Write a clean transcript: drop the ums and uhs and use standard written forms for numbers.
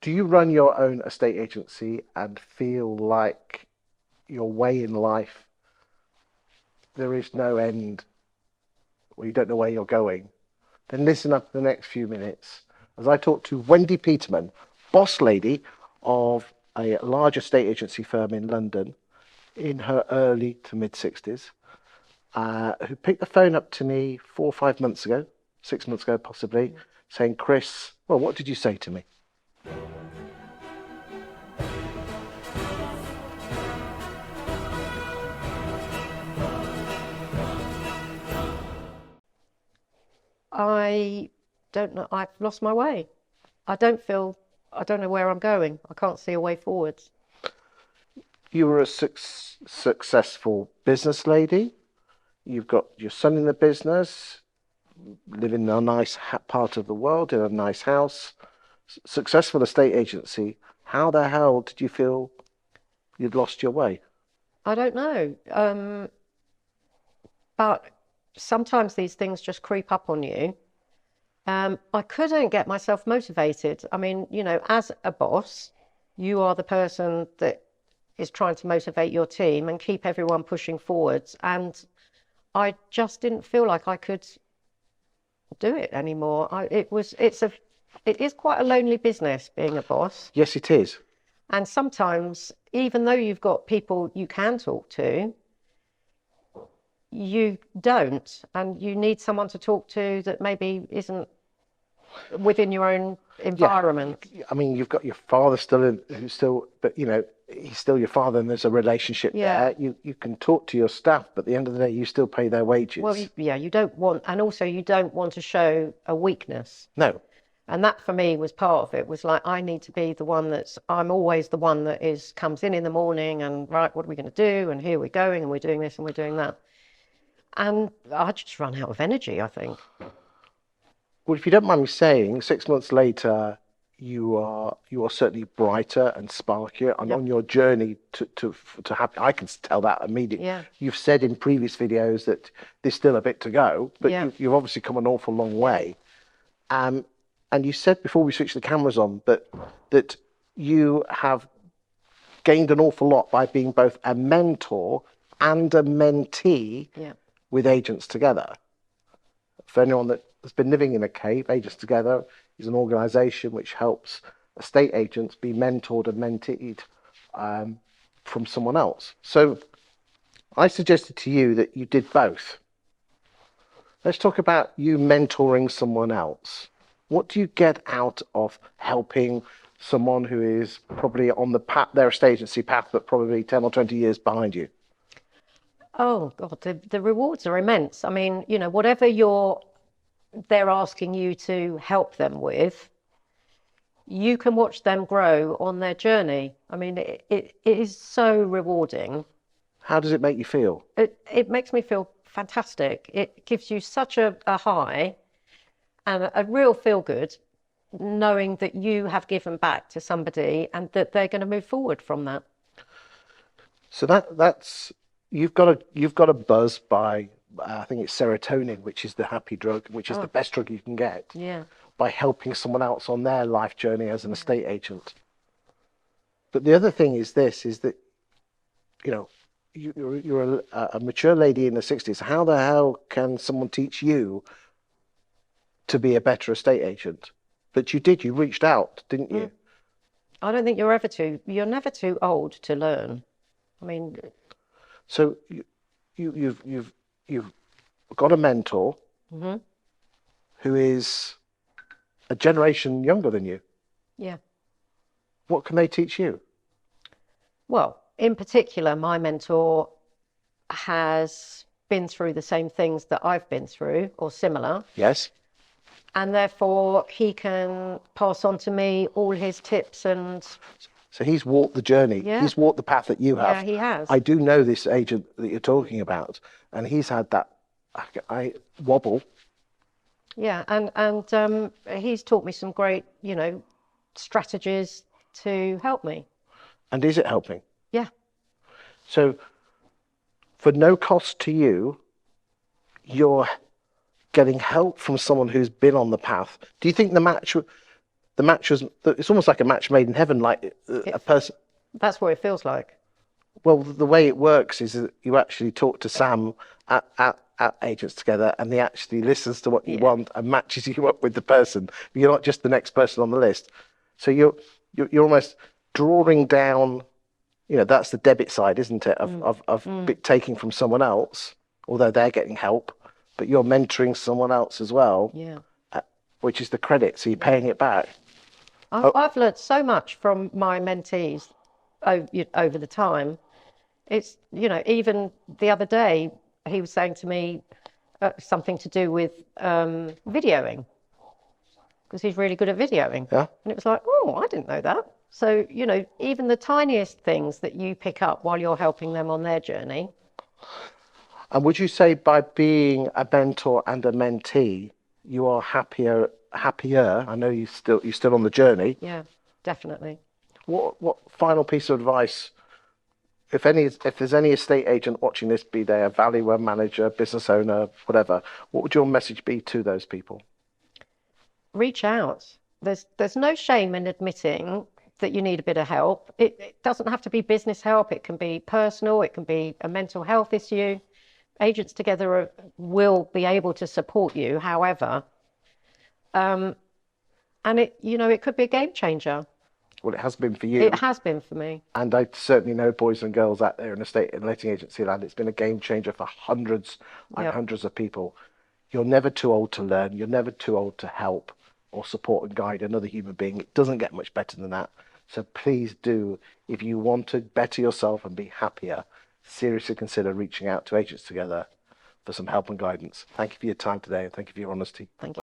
Do you run your own estate agency and feel like your way in life, there is no end, or you don't know where you're going? Then listen up for the next few minutes as I talk to Wendy Peterman, boss lady of a large estate agency firm in London in her early to mid 60s, who picked the phone up to me 4 or 5 months ago, 6 months ago possibly, saying, Chris, well, what did you say to me? I don't know. I've lost my way. I don't know where I'm going. I can't see a way forwards. You were a successful business lady. You've got your son in the business, living in a nice part of the world, in a nice house, successful estate agency. How the hell did you feel you'd lost your way? I don't know. But sometimes these things just creep up on you. I couldn't get myself motivated. I mean, as a boss, you are the person that is trying to motivate your team and keep everyone pushing forwards. And I just didn't feel like I could do it anymore. It is quite a lonely business being a boss. Yes, it is. And sometimes, even though you've got people you can talk to, you don't, and you need someone to talk to that maybe isn't within your own environment. Yeah. I mean, you've got your father still in, who's still, but he's still your father, and there's a relationship there. You can talk to your staff, but at the end of the day, you still pay their wages. Well, yeah, you don't want, and also you don't want to show a weakness. No. And that for me was part of it, was like, I need to be the one I'm always the one that comes in the morning and, right, what are we going to do? And here we're going, and we're doing this and we're doing that. And I just run out of energy, I think. Well, if you don't mind me saying, 6 months later, you are certainly brighter and sparkier, and on your journey to happy. I can tell that immediately. Yeah. You've said in previous videos that there's still a bit to go, but you've obviously come an awful long way. And you said before we switched the cameras on that you have gained an awful lot by being both a mentor and a mentee with Agents Together. For anyone that has been living in a cave, Agents Together is an organisation which helps estate agents be mentored and menteed from someone else. So I suggested to you that you did both. Let's talk about you mentoring someone else. What do you get out of helping someone who is probably on the path, their estate agency path, but probably 10 or 20 years behind you? Oh God, the rewards are immense. I mean, whatever they're asking you to help them with, you can watch them grow on their journey. I mean, it is so rewarding. How does it make you feel? It makes me feel fantastic. It gives you such a high and a real feel good, knowing that you have given back to somebody and that they're going to move forward from that. So that's you've got a buzz by I think it's serotonin, which is the happy drug, which is the best drug you can get. Yeah. By helping someone else on their life journey as an estate agent. But the other thing is this: is that you're a mature lady in the 60s. How the hell can someone teach you to be a better estate agent? But you did. You reached out, didn't you? I don't think you're never too old to learn. I mean, so you've got a mentor who is a generation younger than you. Yeah. What can they teach you? Well, in particular, my mentor has been through the same things that I've been through, or similar. Yes. And therefore, he can pass on to me all his tips and... So he's walked the journey. Yeah. He's walked the path that you have. Yeah, he has. I do know this agent that you're talking about, and he's had that wobble. Yeah, and he's taught me some great, strategies to help me. And is it helping? Yeah. So for no cost to you, you're getting help from someone who's been on the path. Do you think the the match was, it's almost like a match made in heaven, like a person. That's what it feels like. Well, the way it works is that you actually talk to Sam at Agents Together, and he actually listens to what you want and matches you up with the person. You're not just the next person on the list. So you're almost drawing down, you know, that's the debit side, isn't it, of taking from someone else, although they're getting help, but you're mentoring someone else as well, which is the credit, so you're paying it back. I've learned so much from my mentees over the time. It's, you know, even the other day, he was saying to me something to do with videoing, because he's really good at videoing. Yeah. And it was like, oh, I didn't know that. So, you know, even the tiniest things that you pick up while you're helping them on their journey. And would you say by being a mentor and a mentee, you are happier? I know you're still on the journey. Yeah, definitely. What final piece of advice, if there's any estate agent watching this, be they a valuer, manager, business owner, whatever, what would your message be to those people? Reach out. There's no shame in admitting that you need a bit of help. It doesn't have to be business help. It can be personal. It can be a mental health issue. Agents Together will be able to support you, however. And it could be a game changer. Well, it has been for you. It has been for me. And I certainly know boys and girls out there in estate and letting agency land. It's been a game changer for hundreds and hundreds of people. You're never too old to learn. You're never too old to help or support and guide another human being. It doesn't get much better than that. So please do, if you want to better yourself and be happier, seriously consider reaching out to Agents Together for some help and guidance. Thank you for your time today, and thank you for your honesty. Thank you.